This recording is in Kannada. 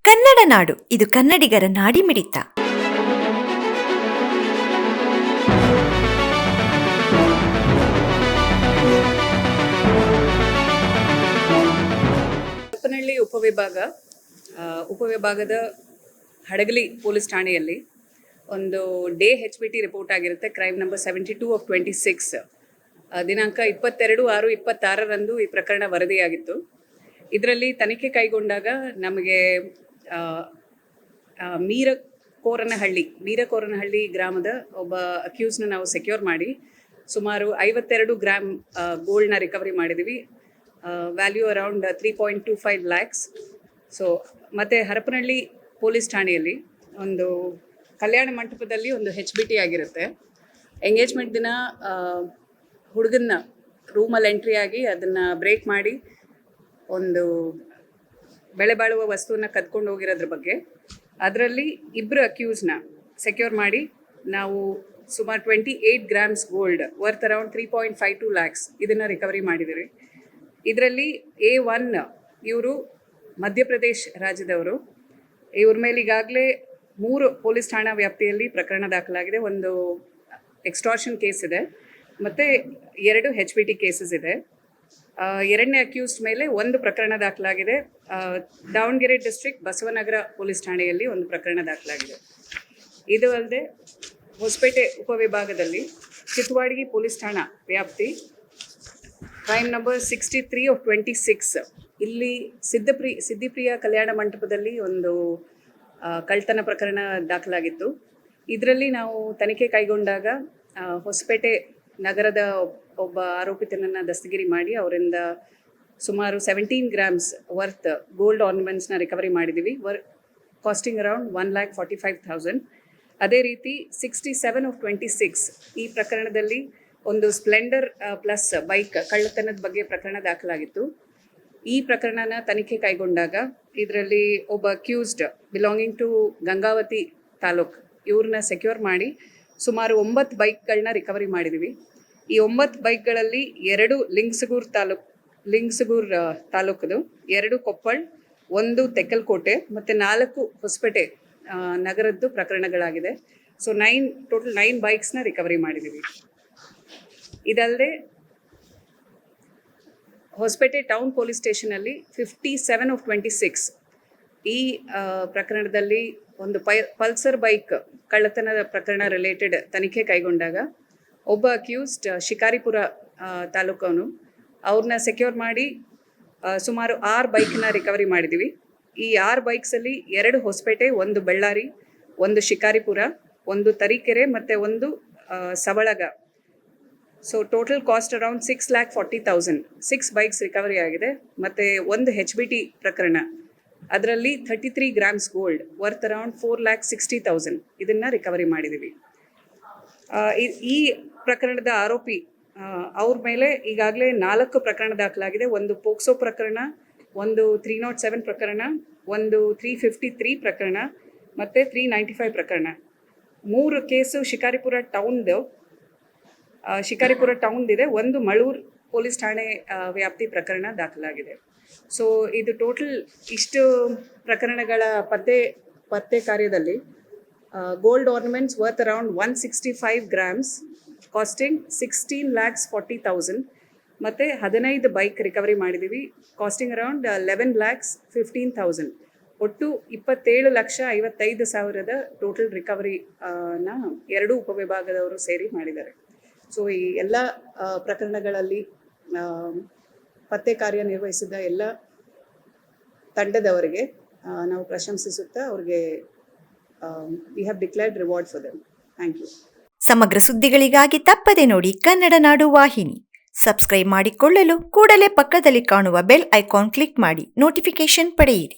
ಕನ್ನಡ ನಾಡು, ಇದು ಕನ್ನಡಿಗರ ನಾಡಿಮಿಡಿತ. ಹರಪನಹಳ್ಳಿ ಉಪವಿಭಾಗದ ಹಡಗಲಿ ಪೊಲೀಸ್ ಠಾಣೆಯಲ್ಲಿ ಒಂದು ಡೇ HBT ರಿಪೋರ್ಟ್ ಆಗಿರುತ್ತೆ. ಕ್ರೈಮ್ ನಂಬರ್ 72 ಆಫ್ 26 ದಿನಾಂಕ 22/6/26ರಂದು ಈ ಪ್ರಕರಣ ವರದಿಯಾಗಿತ್ತು. ಇದರಲ್ಲಿ ತನಿಖೆ ಕೈಗೊಂಡಾಗ ನಮಗೆ ಮೀರಕೋರನಹಳ್ಳಿ ಗ್ರಾಮದ ಒಬ್ಬ ಅಕ್ಯೂಸ್ನ ನಾವು ಸೆಕ್ಯೂರ್ ಮಾಡಿ ಸುಮಾರು 52 ಗ್ರಾಮ್ ಗೋಲ್ಡ್ನ ರಿಕವರಿ ಮಾಡಿದ್ದೀವಿ. Value around 3.25 lakhs. ಸೊ ಮತ್ತು ಹರಪನಹಳ್ಳಿ ಪೊಲೀಸ್ ಠಾಣೆಯಲ್ಲಿ ಒಂದು ಕಲ್ಯಾಣ ಮಂಟಪದಲ್ಲಿ ಒಂದು HBT ಆಗಿರುತ್ತೆ. ಎಂಗೇಜ್ಮೆಂಟ್ ದಿನ ಹುಡುಗನ್ನ ರೂಮಲ್ಲಿ ಎಂಟ್ರಿ ಆಗಿ ಅದನ್ನು ಬ್ರೇಕ್ ಮಾಡಿ ಒಂದು ಬೆಲೆ ಬಾಳುವ ವಸ್ತುವನ್ನು ಕದ್ಕೊಂಡು ಹೋಗಿರೋದ್ರ ಬಗ್ಗೆ ಅದರಲ್ಲಿ ಇಬ್ಬರು ಅಕ್ಯೂಸ್ನ ಸೆಕ್ಯೂರ್ ಮಾಡಿ ನಾವು ಸುಮಾರು 28 grams gold worth around 3.52 lakhs ಇದನ್ನು ರಿಕವರಿ ಮಾಡಿದ್ದೀವಿ. ಇದರಲ್ಲಿ A1 ಇವರು ಮಧ್ಯಪ್ರದೇಶ್ ರಾಜ್ಯದವರು. ಇವ್ರ ಮೇಲೆ ಈಗಾಗಲೇ 3 ಪೊಲೀಸ್ ಠಾಣಾ ವ್ಯಾಪ್ತಿಯಲ್ಲಿ ಪ್ರಕರಣ ದಾಖಲಾಗಿದೆ. ಒಂದು ಎಕ್ಸ್ಟಾರ್ಷನ್ ಕೇಸ್ ಇದೆ ಮತ್ತು 2 HBT ಕೇಸಸ್ ಇದೆ. ಎರಡನೇ ಅಕ್ಯೂಸ್ಡ್ ಮೇಲೆ ಒಂದು ಪ್ರಕರಣ ದಾಖಲಾಗಿದೆ. ದಾವಣಗೆರೆ ಡಿಸ್ಟ್ರಿಕ್ಟ್ ಬಸವನಗರ ಪೊಲೀಸ್ ಠಾಣೆಯಲ್ಲಿ ಒಂದು ಪ್ರಕರಣ ದಾಖಲಾಗಿದೆ. ಇದು ಅಲ್ಲದೆ ಹೊಸಪೇಟೆ ಉಪವಿಭಾಗದಲ್ಲಿ ಚಿತ್ತವಾಡಗಿ ಪೊಲೀಸ್ ಠಾಣಾ ವ್ಯಾಪ್ತಿ ಕ್ರೈಮ್ ನಂಬರ್ 63 ಆಫ್ 26 ಇಲ್ಲಿ ಸಿದ್ದಿಪ್ರಿಯ ಕಲ್ಯಾಣ ಮಂಟಪದಲ್ಲಿ ಒಂದು ಕಳ್ತನ ಪ್ರಕರಣ ದಾಖಲಾಗಿತ್ತು. ಇದರಲ್ಲಿ ನಾವು ತನಿಖೆ ಕೈಗೊಂಡಾಗ ಹೊಸಪೇಟೆ ನಗರದ ಒಬ್ಬ ಆರೋಪಿತನನ್ನು ದಸ್ತಗಿರಿ ಮಾಡಿ ಅವರಿಂದ ಸುಮಾರು 17 ಗ್ರಾಮ್ಸ್ ವರ್ತ್ ಗೋಲ್ಡ್ ಆರ್ನಮೆಂಟ್ಸ್ನ ರಿಕವರಿ ಮಾಡಿದ್ದೀವಿ. Costing around 1,45,000. ಅದೇ ರೀತಿ 67 ಆಫ್ 26 ಈ ಪ್ರಕರಣದಲ್ಲಿ ಒಂದು ಸ್ಪ್ಲೆಂಡರ್ ಪ್ಲಸ್ ಬೈಕ್ ಕಳ್ಳತನದ ಬಗ್ಗೆ ಪ್ರಕರಣ ದಾಖಲಾಗಿತ್ತು. ಈ ಪ್ರಕರಣನ ತನಿಖೆ ಕೈಗೊಂಡಾಗ ಇದರಲ್ಲಿ ಒಬ್ಬ accused belonging to Gangavathi taluk ಇವ್ರನ್ನ ಸೆಕ್ಯೂರ್ ಮಾಡಿ ಸುಮಾರು 9 ಬೈಕ್ಗಳನ್ನ ರಿಕವರಿ ಮಾಡಿದ್ದೀವಿ. ಈ 9 ಬೈಕ್ಗಳಲ್ಲಿ 2 ಲಿಂಗಸಗೂರು ತಾಲೂಕದು, 2 ಕೊಪ್ಪಳ, 1 ತೆಕ್ಕಲಕೋಟೆ ಮತ್ತು 4 ಹೊಸಪೇಟೆ ನಗರದ್ದು ಪ್ರಕರಣಗಳಾಗಿದೆ. ಸೊ ಟೋಟಲ್ 9 ಬೈಕ್ಸ್ನ ರಿಕವರಿ ಮಾಡಿದ್ದೀವಿ. ಇದಲ್ಲದೆ ಹೊಸಪೇಟೆ ಟೌನ್ ಪೊಲೀಸ್ ಸ್ಟೇಷನಲ್ಲಿ 57 ಆಫ್ 26 ಈ ಪ್ರಕರಣದಲ್ಲಿ ಒಂದು ಪಲ್ಸರ್ ಬೈಕ್ ಕಳ್ಳತನದ ಪ್ರಕರಣ ರಿಲೇಟೆಡ್ ತನಿಖೆ ಕೈಗೊಂಡಾಗ ಒಬ್ಬ ಅಕ್ಯೂಸ್ಡ್ ಶಿಕಾರಿಪುರ ತಾಲೂಕವನು ಅವ್ರನ್ನ ಸೆಕ್ಯೂರ್ ಮಾಡಿ ಸುಮಾರು 6 ಬೈಕ್ನ ರಿಕವರಿ ಮಾಡಿದ್ದೀವಿ. ಈ 6 ಬೈಕ್ಸಲ್ಲಿ 2 ಹೊಸಪೇಟೆ, 1 ಬಳ್ಳಾರಿ, 1 ಶಿಕಾರಿಪುರ, 1 ತರೀಕೆರೆ ಮತ್ತು 1 ಸವಳಗ. So total cost around 6,40,000. 6 bikes recovery ಆಗಿದೆ. ಮತ್ತು 1 HBT ಪ್ರಕರಣ ಅದರಲ್ಲಿ 33 ಗ್ರಾಮ್ಸ್ ಗೋಲ್ಡ್ ವರ್ತ್ ಅರೌಂಡ್ 4,60,000 ಇದನ್ನು ರಿಕವರಿ ಮಾಡಿದ್ದೀವಿ. ಈ ಪ್ರಕರಣದ ಆರೋಪಿ ಅವ್ರ ಮೇಲೆ ಈಗಾಗಲೇ 4 ಪ್ರಕರಣ ದಾಖಲಾಗಿದೆ. ಒಂದು ಪೋಕ್ಸೋ ಪ್ರಕರಣ, ಒಂದು 307 ಪ್ರಕರಣ, ಒಂದು 353 ಪ್ರಕರಣ ಮತ್ತು 395 ಪ್ರಕರಣ. 3 ಕೇಸು ಶಿಕಾರಿಪುರ ಟೌನ್ದಿದೆ. ಒಂದು ಮಳೂರು ಪೊಲೀಸ್ ಠಾಣೆ ವ್ಯಾಪ್ತಿ ಪ್ರಕರಣ ದಾಖಲಾಗಿದೆ. ಸೊ ಇದು ಟೋಟಲ್ ಇಷ್ಟು ಪ್ರಕರಣಗಳ ಪತ್ತೆ ಕಾರ್ಯದಲ್ಲಿ gold ornaments worth around 165 grams costing 16,40,000 ಮತ್ತು 15 ಬೈಕ್ ರಿಕವರಿ ಮಾಡಿದ್ದೀವಿ ಕಾಸ್ಟಿಂಗ್ ಅರೌಂಡ್ 11,15,000. ಒಟ್ಟು 27,55,000 ಟೋಟಲ್ ರಿಕವರಿನ 2 ಉಪವಿಭಾಗದವರು ಸೇರಿ ಮಾಡಿದ್ದಾರೆ. ಸೊ ಈ ಎಲ್ಲ ಪ್ರಕರಣಗಳಲ್ಲಿ ಪತ್ತೆ ಕಾರ್ಯನಿರ್ವಹಿಸಿದ ಎಲ್ಲ ತಂಡದವರಿಗೆ ನಾವು ಪ್ರಶಂಸಿಸುತ್ತಾ ಅವ್ರಿಗೆ we have declared reward for them. Thank you. ಸಮಗ್ರ ಸುದ್ದಿಗಳಿಗಾಗಿ ತಪ್ಪದೆ ನೋಡಿ ಕನ್ನಡ ನಾಡು ವಾಹಿನಿ. ಸಬ್ಸ್ಕ್ರೈಬ್ ಮಾಡಿಕೊಳ್ಳಲು ಕೂಡಲೇ ಪಕ್ಕದಲ್ಲಿ ಕಾಣುವ ಬೆಲ್ ಐಕಾನ್ ಕ್ಲಿಕ್ ಮಾಡಿ ನೋಟಿಫಿಕೇಶನ್ ಪಡೆಯಿರಿ.